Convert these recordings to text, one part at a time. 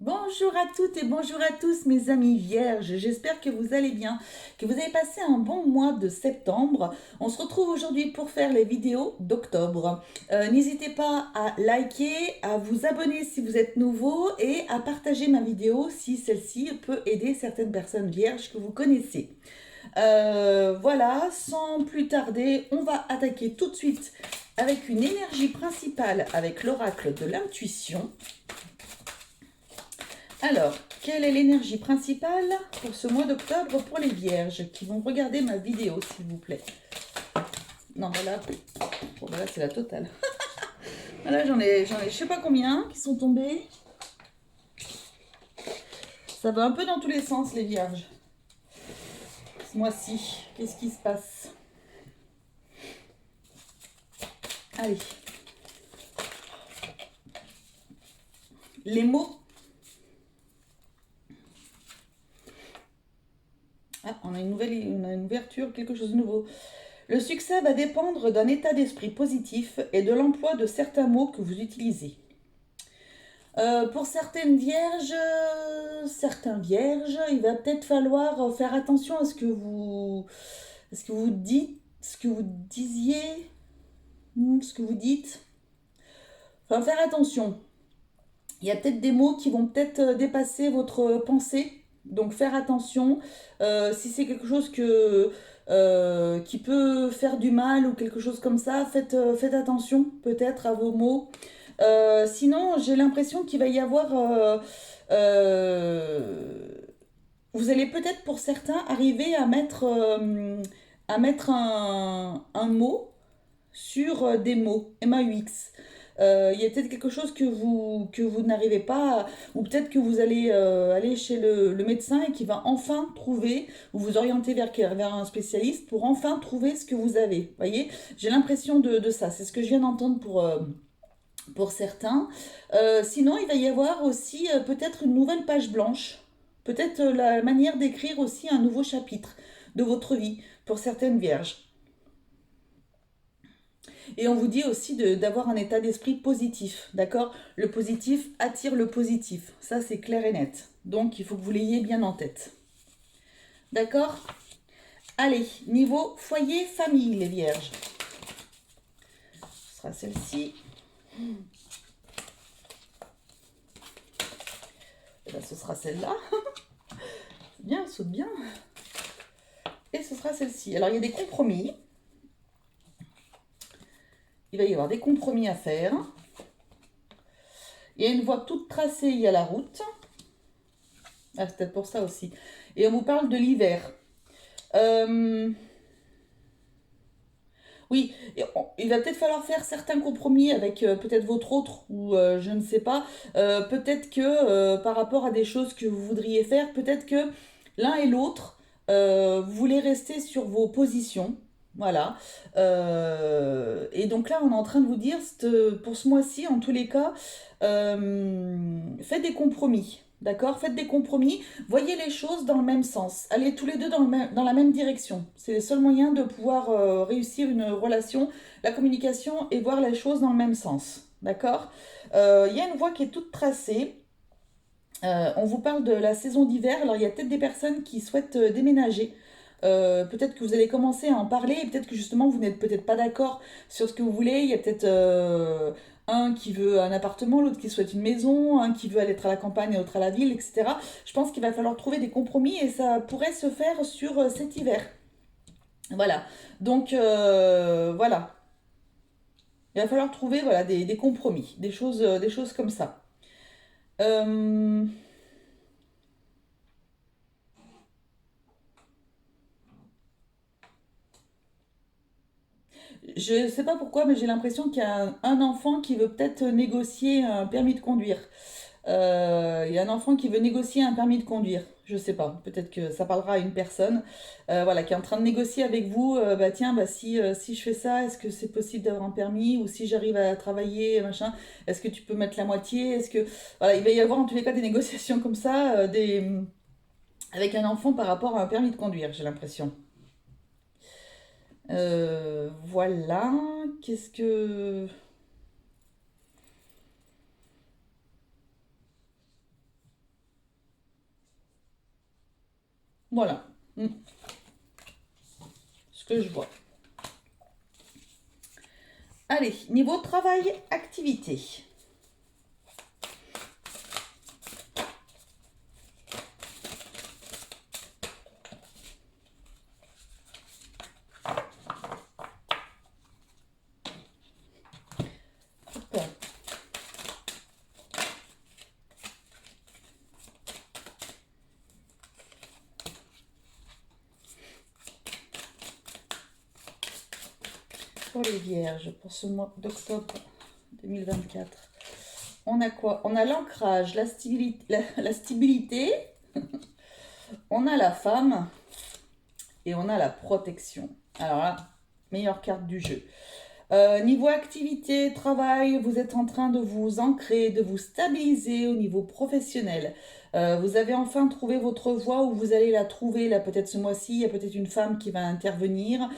Bonjour à toutes et bonjour à tous mes amis vierges, j'espère que vous allez bien, que vous avez passé un bon mois de septembre. On se retrouve aujourd'hui pour faire les vidéos d'octobre. N'hésitez pas à liker, à vous abonner si vous êtes nouveau et à partager ma vidéo si celle-ci peut aider certaines personnes vierges que vous connaissez. Voilà, sans plus tarder, on va attaquer tout de suite avec une énergie principale avec l'oracle de l'intuition. Alors, quelle est l'énergie principale pour ce mois d'octobre pour les vierges qui vont regarder ma vidéo, s'il vous plaît? Non, voilà, bon, voilà c'est la totale. Voilà, j'en ai je sais pas combien qui sont tombés. Ça va un peu dans tous les sens, les vierges. Ce mois-ci, qu'est-ce qui se passe? Allez. Les mots. Ah, on a une ouverture, quelque chose de nouveau. Le succès va dépendre d'un état d'esprit positif et de l'emploi de certains mots que vous utilisez. Pour certaines vierges, certains vierges, il va peut-être falloir faire attention à ce que vous dites, ce que vous disiez, ce que vous dites. Enfin, faire attention. Il y a peut-être des mots qui vont peut-être dépasser votre pensée. Donc faire attention. Si c'est quelque chose qui peut faire du mal ou quelque chose comme ça, faites attention peut-être à vos mots. Sinon, j'ai l'impression qu'il va y avoir... vous allez peut-être pour certains arriver à mettre un mot sur des mots, MAUX. Il y a peut-être quelque chose que vous n'arrivez pas, ou peut-être que vous allez aller chez le médecin et qui va enfin trouver, ou vous orienter vers un spécialiste pour enfin trouver ce que vous avez. Vous voyez, j'ai l'impression de ça. C'est ce que je viens d'entendre pour certains. Sinon, il va y avoir aussi peut-être une nouvelle page blanche, peut-être la manière d'écrire aussi un nouveau chapitre de votre vie pour certaines vierges. Et on vous dit aussi d'avoir un état d'esprit positif, d'accord? Le positif attire le positif, ça c'est clair et net. Donc il faut que vous l'ayez bien en tête. D'accord? Allez, niveau foyer, famille, les vierges. Ce sera celle-ci. Et ben, ce sera celle-là. C'est bien, elle saute bien. Et ce sera celle-ci. Alors il y a des compromis. Il va y avoir des compromis à faire. Il y a une voie toute tracée, il y a la route. Ah, c'est peut-être pour ça aussi. Et on vous parle de l'hiver. Euh, Oui, il va peut-être falloir faire certains compromis avec peut-être votre autre ou je ne sais pas. Peut-être que par rapport à des choses que vous voudriez faire, peut-être que l'un et l'autre, vous voulez rester sur vos positions. Voilà. Et donc là, on est en train de vous dire, pour ce mois-ci, en tous les cas, faites des compromis. D'accord? Faites des compromis. Voyez les choses dans le même sens. Allez tous les deux dans la même direction. C'est le seul moyen de pouvoir réussir une relation, la communication et voir les choses dans le même sens. D'accord? Il y a une voie qui est toute tracée. On vous parle de la saison d'hiver. Alors, il y a peut-être des personnes qui souhaitent déménager. Peut-être que vous allez commencer à en parler et peut-être que justement vous n'êtes peut-être pas d'accord sur ce que vous voulez. Il y a peut-être un qui veut un appartement, l'autre qui souhaite une maison, un qui veut aller être à la campagne et l'autre à la ville, etc. Je pense qu'il va falloir trouver des compromis et ça pourrait se faire sur cet hiver. Voilà. Donc, voilà. Il va falloir trouver voilà, des compromis, des choses comme ça. Euh, Je ne sais pas pourquoi, mais j'ai l'impression qu'il y a un enfant qui veut peut-être négocier un permis de conduire. Il y a un enfant qui veut négocier un permis de conduire. Je sais pas, peut-être que ça parlera à une personne voilà, qui est en train de négocier avec vous. Bah tiens, bah, si je fais ça, est-ce que c'est possible d'avoir un permis? Ou si j'arrive à travailler, machin, est-ce que tu peux mettre la moitié? Est-ce que... Voilà, il va y avoir en tous les cas des négociations comme ça, avec un enfant par rapport à un permis de conduire, j'ai l'impression. Voilà, qu'est-ce que... Voilà. Ce que je vois. Allez, niveau travail, activité. Pour les vierges, pour ce mois d'octobre 2024. On a quoi? On a l'ancrage, la stabilité, on a la femme et on a la protection. Alors là, meilleure carte du jeu. Niveau activité, travail, vous êtes en train de vous ancrer, de vous stabiliser au niveau professionnel. Vous avez enfin trouvé votre voie où vous allez la trouver. Là, peut-être ce mois-ci, il y a peut-être une femme qui va intervenir,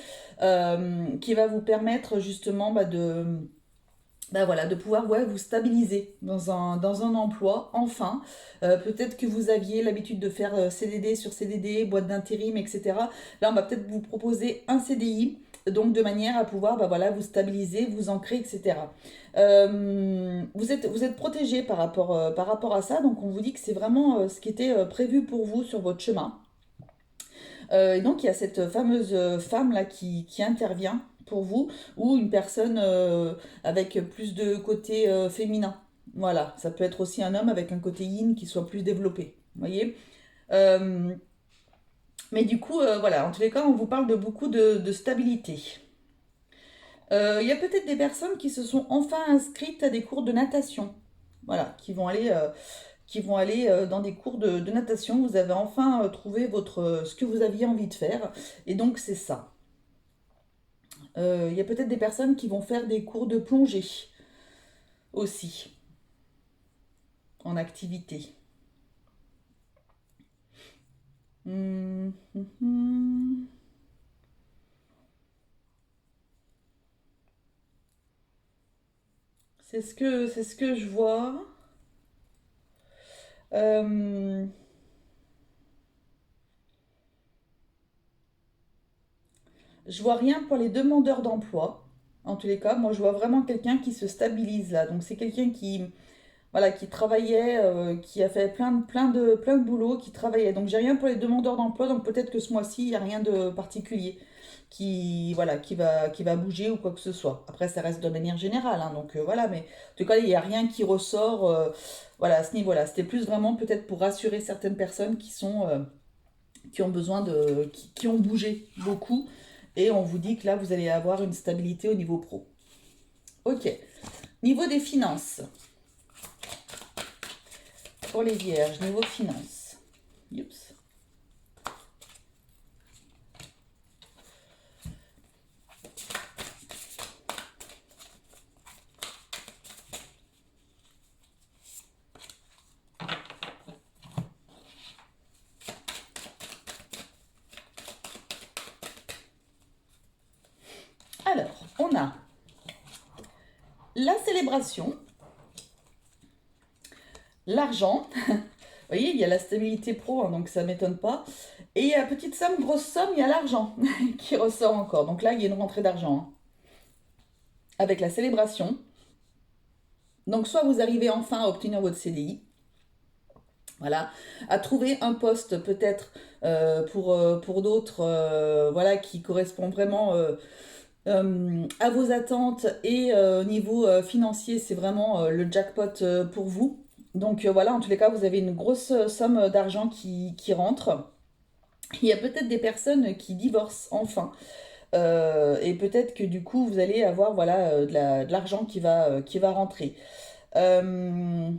qui va vous permettre justement voilà, de pouvoir vous stabiliser dans un emploi, enfin. Peut-être que vous aviez l'habitude de faire CDD sur CDD, boîte d'intérim, etc. Là, on va peut-être vous proposer un CDI, donc de manière à pouvoir voilà, vous stabiliser, vous ancrer, etc. Vous êtes protégé par rapport à ça, donc on vous dit que c'est vraiment ce qui était prévu pour vous sur votre chemin. Et donc, il y a cette fameuse femme-là qui intervient pour vous, ou une personne avec plus de côté féminin. Voilà, ça peut être aussi un homme avec un côté yin qui soit plus développé. Vous voyez. Euh, mais du coup, voilà, en tous les cas, on vous parle de beaucoup de stabilité. Il y a peut-être des personnes qui se sont enfin inscrites à des cours de natation. Voilà, qui vont aller dans des cours de natation. Vous avez enfin trouvé ce que vous aviez envie de faire. Et donc, c'est ça. Il y a peut-être des personnes qui vont faire des cours de plongée aussi, en activité. Hum, hum, hum. C'est ce que je vois. Euh, je vois rien pour les demandeurs d'emploi. En tous les cas, moi je vois vraiment quelqu'un qui se stabilise là. Donc c'est quelqu'un qui, voilà, qui travaillait, qui a fait plein de boulot, qui travaillait. Donc j'ai rien pour les demandeurs d'emploi, donc peut-être que ce mois-ci, il n'y a rien de particulier voilà, qui va bouger ou quoi que ce soit. Après, ça reste de manière générale, hein, donc voilà, mais en tout cas, il n'y a rien qui ressort voilà, à ce niveau-là. C'était plus vraiment peut-être pour rassurer certaines personnes qui ont besoin qui ont bougé beaucoup. Et on vous dit que là, vous allez avoir une stabilité au niveau pro. Ok. Niveau des finances. Pour les vierges, niveau finance. Oups. Alors, on a la célébration, l'argent. Vous voyez, il y a la stabilité pro, hein, donc ça ne m'étonne pas. Et il y a petite somme, grosse somme, il y a l'argent qui ressort encore. Donc là, il y a une rentrée d'argent hein, avec la célébration. Donc soit vous arrivez enfin à obtenir votre CDI, voilà, à trouver un poste peut-être pour d'autres, voilà, qui correspond vraiment à vos attentes et au niveau financier, c'est vraiment le jackpot pour vous. Donc voilà, en tous les cas, vous avez une grosse somme d'argent qui rentre. Il y a peut-être des personnes qui divorcent enfin. Et peut-être que du coup, vous allez avoir voilà, de l'argent qui va rentrer. Euh,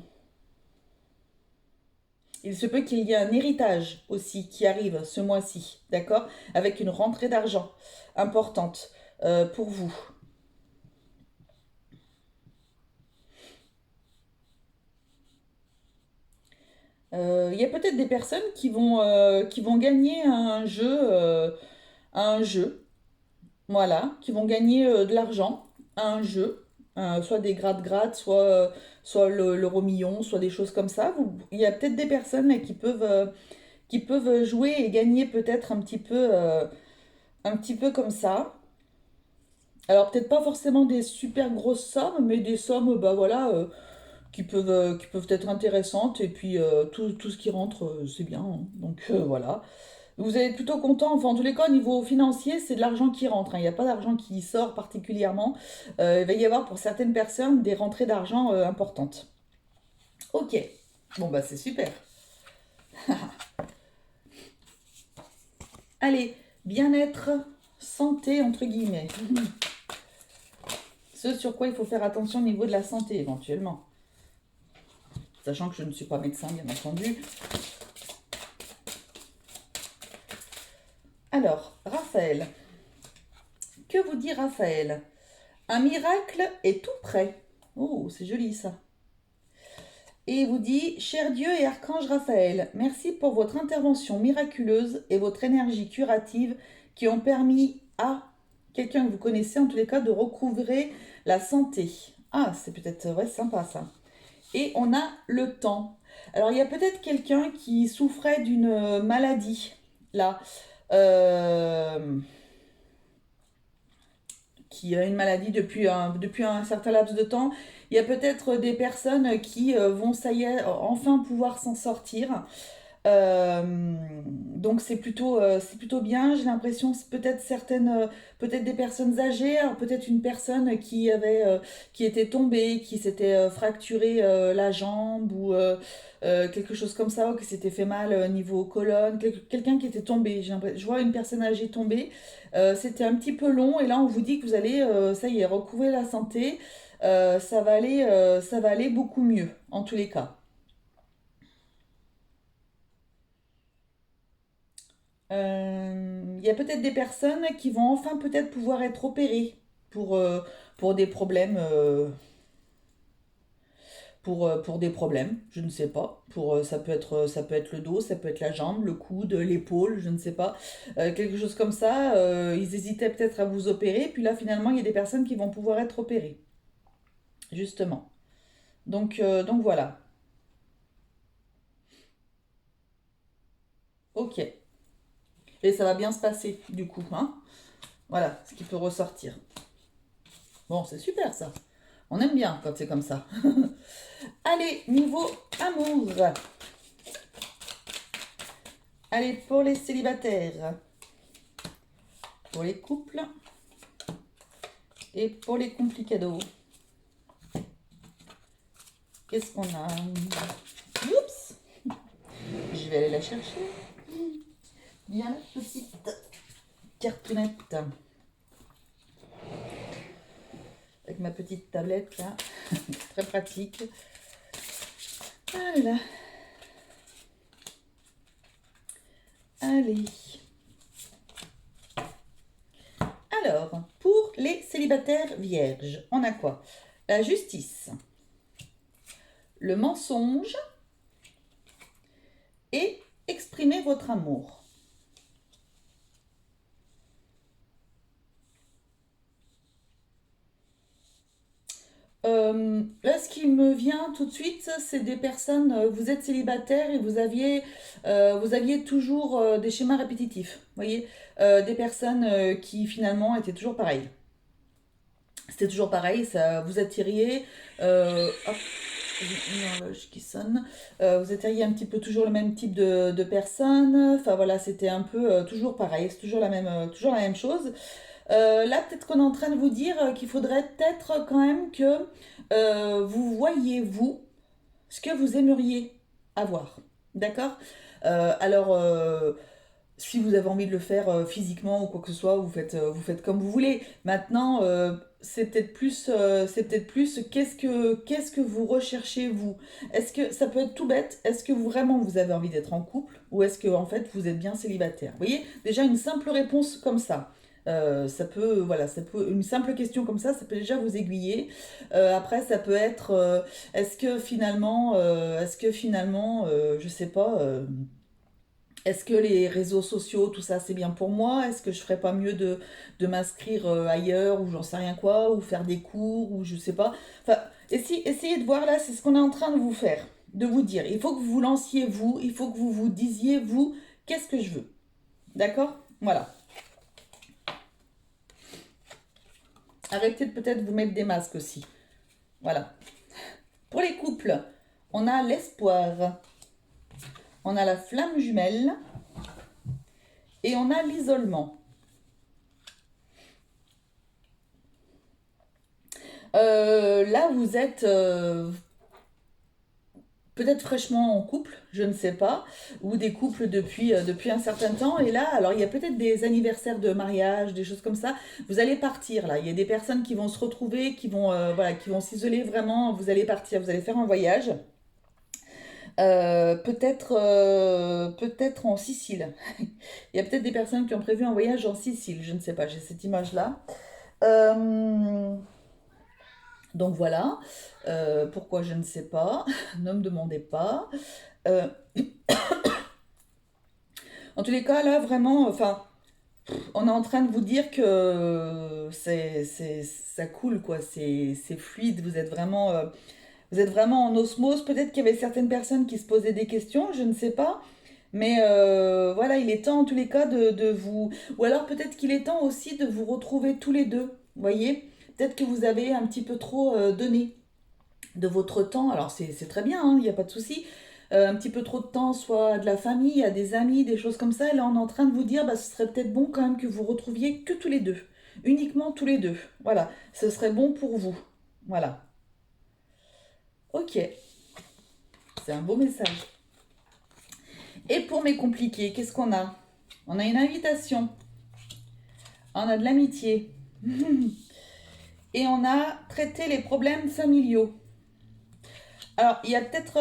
il se peut qu'il y ait un héritage aussi qui arrive ce mois-ci, d'accord? Avec une rentrée d'argent importante pour vous. Il y a peut-être des personnes qui vont gagner à un jeu, voilà, qui vont gagner de l'argent à un jeu, soit des grades, soit l'euro million, soit des choses comme ça. Il y a peut-être des personnes là, qui peuvent jouer et gagner peut-être un petit peu comme ça. Alors peut-être pas forcément des super grosses sommes, mais des sommes, bah voilà, qui peuvent être intéressantes. Et puis tout ce qui rentre, c'est bien, hein. Donc voilà. Vous allez être plutôt content. Enfin, en tous les cas, au niveau financier, c'est de l'argent qui rentre, hein. Il n'y a pas d'argent qui sort particulièrement. Il va y avoir pour certaines personnes des rentrées d'argent importantes. Ok. Bon, bah c'est super. Allez, bien-être, santé, entre guillemets. Ce sur quoi il faut faire attention au niveau de la santé, éventuellement. Sachant que je ne suis pas médecin, bien entendu. Alors, Raphaël. Que vous dit Raphaël? Un miracle est tout prêt. Oh, c'est joli ça. Et il vous dit, cher Dieu et Archange Raphaël, merci pour votre intervention miraculeuse et votre énergie curative qui ont permis à quelqu'un que vous connaissez, en tous les cas, de recouvrer la santé. Ah, c'est peut-être ouais, sympa ça. Et on a le temps. Alors, il y a peut-être quelqu'un qui souffrait d'une maladie, là. Euh, qui a une maladie depuis un certain laps de temps. Il y a peut-être des personnes qui vont, ça y est, enfin pouvoir s'en sortir. Donc c'est plutôt bien. J'ai l'impression peut-être peut-être des personnes âgées, alors peut-être une personne qui était tombée, qui s'était fracturé la jambe ou quelque chose comme ça, ou qui s'était fait mal au niveau colonne, quelqu'un qui était tombé. Je vois une personne âgée tomber. C'était un petit peu long et là on vous dit que vous allez, ça y est, recouvrer la santé. Ça va aller beaucoup mieux en tous les cas. Il y a peut-être des personnes qui vont enfin peut-être pouvoir être opérées pour, euh, pour des problèmes, pour des problèmes, je ne sais pas. Ça peut être le dos, ça peut être la jambe, le coude, l'épaule, je ne sais pas. Quelque chose comme ça. Ils hésitaient peut-être à vous opérer, puis là finalement il y a des personnes qui vont pouvoir être opérées, justement. Donc voilà. Ok. Et ça va bien se passer du coup, hein. Voilà ce qui peut ressortir. Bon, c'est super ça. On aime bien quand c'est comme ça. Allez, niveau amour. Allez, pour les célibataires, pour les couples et pour les complicados. Qu'est-ce qu'on a? Oups! Je vais aller la chercher. Bien la petite cartonnette. Avec ma petite tablette là. Très pratique. Voilà. Allez. Alors, pour les célibataires vierges, on a quoi? La justice, le mensonge et exprimer votre amour. Là, ce qui me vient tout de suite, c'est des personnes, vous êtes célibataire et vous aviez toujours des schémas répétitifs. Vous voyez. Des personnes qui finalement étaient toujours pareilles. C'était toujours pareil, ça vous attiriez. Hop, j'ai une horloge qui sonne. Vous attiriez un petit peu toujours le même type de personnes. Enfin voilà, c'était un peu toujours pareil, c'est toujours la même chose. Là, peut-être qu'on est en train de vous dire qu'il faudrait peut-être quand même que vous voyez, vous, ce que vous aimeriez avoir. D'accord? Alors, si vous avez envie de le faire physiquement ou quoi que ce soit, vous faites comme vous voulez. Maintenant, c'est peut-être plus qu'est-ce que vous recherchez vous? Est-ce que ça peut être tout bête? Est-ce que vraiment vous avez envie d'être en couple ou est-ce que en fait vous êtes bien célibataire? Vous voyez, déjà une simple réponse comme ça. Une simple question comme ça peut déjà vous aiguiller. Après, ça peut être, est-ce que finalement, je sais pas. Est-ce que les réseaux sociaux, tout ça, c'est bien pour moi? Est-ce que je ferais pas mieux de m'inscrire ailleurs ou j'en sais rien quoi, ou faire des cours ou je sais pas. Enfin, essayez de voir là, c'est ce qu'on est en train de vous faire. de vous dire. Il faut que vous vous lanciez vous, il faut que vous vous disiez vous, qu'est-ce que je veux? D'accord? Voilà. Arrêtez de peut-être vous mettre des masques aussi. Voilà. Pour les couples, on a l'espoir, on a la flamme jumelle et on a l'isolement. Là, vous êtes peut-être fraîchement en couple, je ne sais pas, ou des couples depuis un certain temps. Et là, alors il y a peut-être des anniversaires de mariage, des choses comme ça. Vous allez partir là. Il y a des personnes qui vont se retrouver, qui vont voilà, qui vont s'isoler vraiment. Vous allez partir, vous allez faire un voyage. Peut-être en Sicile. Il y a peut-être des personnes qui ont prévu un voyage en Sicile. Je ne sais pas. J'ai cette image-là. Euh, donc voilà. Pourquoi je ne sais pas. Ne me demandez pas. Euh, En tous les cas, là, vraiment, enfin, on est en train de vous dire que ça coule, quoi. C'est fluide. Vous êtes vraiment en osmose. Peut-être qu'il y avait certaines personnes qui se posaient des questions, je ne sais pas. Mais voilà, il est temps en tous les cas de vous... Ou alors peut-être qu'il est temps aussi de vous retrouver tous les deux. Vous voyez? Peut-être que vous avez un petit peu trop donné de votre temps. Alors c'est très bien, hein, il n'y a pas de souci. Un petit peu trop de temps, soit à de la famille, à des amis, des choses comme ça. Et là, on est en train de vous dire, bah, ce serait peut-être bon quand même que vous retrouviez que tous les deux. Uniquement tous les deux. Voilà, ce serait bon pour vous. Voilà. Ok, c'est un beau message. Et pour mes compliqués, qu'est-ce qu'on a? On a une invitation. On a de l'amitié. Et on a traité les problèmes familiaux. Alors, il y a peut-être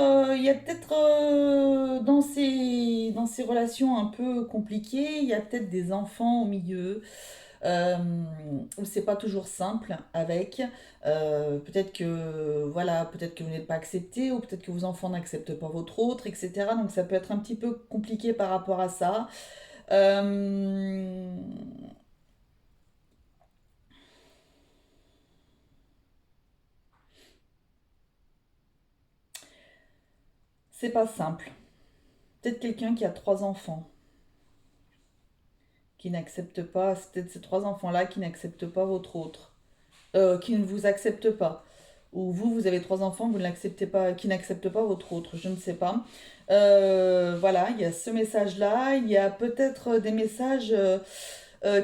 dans ces relations un peu compliquées, il y a peut-être des enfants au milieu, euh, où c'est pas toujours simple avec. Peut-être que, voilà, peut-être que vous n'êtes pas accepté, ou peut-être que vos enfants n'acceptent pas votre autre, etc. Donc, ça peut être un petit peu compliqué par rapport à ça. Euh, c'est pas simple. Peut-être quelqu'un qui a trois enfants, qui n'accepte pas, c'est peut-être ces trois enfants-là qui n'acceptent pas votre autre. Qui ne vous accepte pas. Ou vous, vous avez trois enfants, vous ne l'acceptez pas, qui n'acceptent pas votre autre, je ne sais pas. Voilà, il y a ce message-là. Il y a peut-être des messages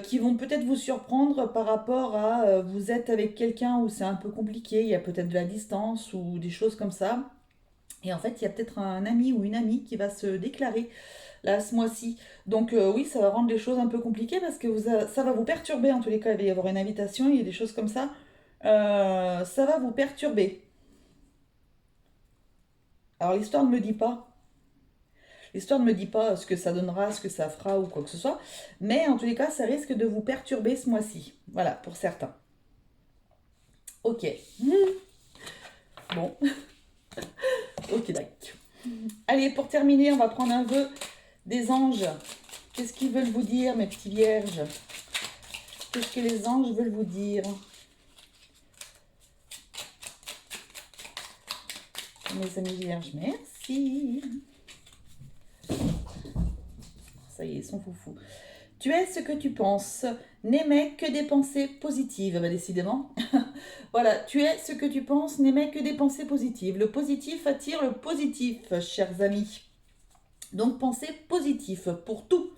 qui vont peut-être vous surprendre par rapport à vous êtes avec quelqu'un où c'est un peu compliqué, il y a peut-être de la distance ou des choses comme ça. Et en fait, il y a peut-être un ami ou une amie qui va se déclarer là ce mois-ci. Donc oui, ça va rendre les choses un peu compliquées parce que ça va vous perturber en tous les cas. Il va y avoir une invitation, il y a des choses comme ça. Ça va vous perturber. Alors l'histoire ne me dit pas. L'histoire ne me dit pas ce que ça donnera, ce que ça fera ou quoi que ce soit. Mais en tous les cas, ça risque de vous perturber ce mois-ci. Voilà, pour certains. Ok. Bon. Ok, d'accord. Allez, pour terminer, on va prendre un vœu des anges. Qu'est-ce qu'ils veulent vous dire, mes petits vierges? Qu'est-ce que les anges veulent vous dire? Mes amis vierges, merci. Ça y est, ils sont foufous. Tu es ce que tu penses. N'émets que des pensées positives. Bah, décidément. Voilà, tu es ce que tu penses. N'émets que des pensées positives. Le positif attire le positif, chers amis. Donc, pensez positif pour tout.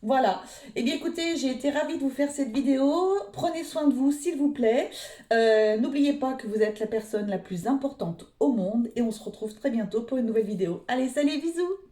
Voilà. Eh bien, écoutez, j'ai été ravie de vous faire cette vidéo. Prenez soin de vous, s'il vous plaît. N'oubliez pas que vous êtes la personne la plus importante au monde. Et on se retrouve très bientôt pour une nouvelle vidéo. Allez, salut, bisous!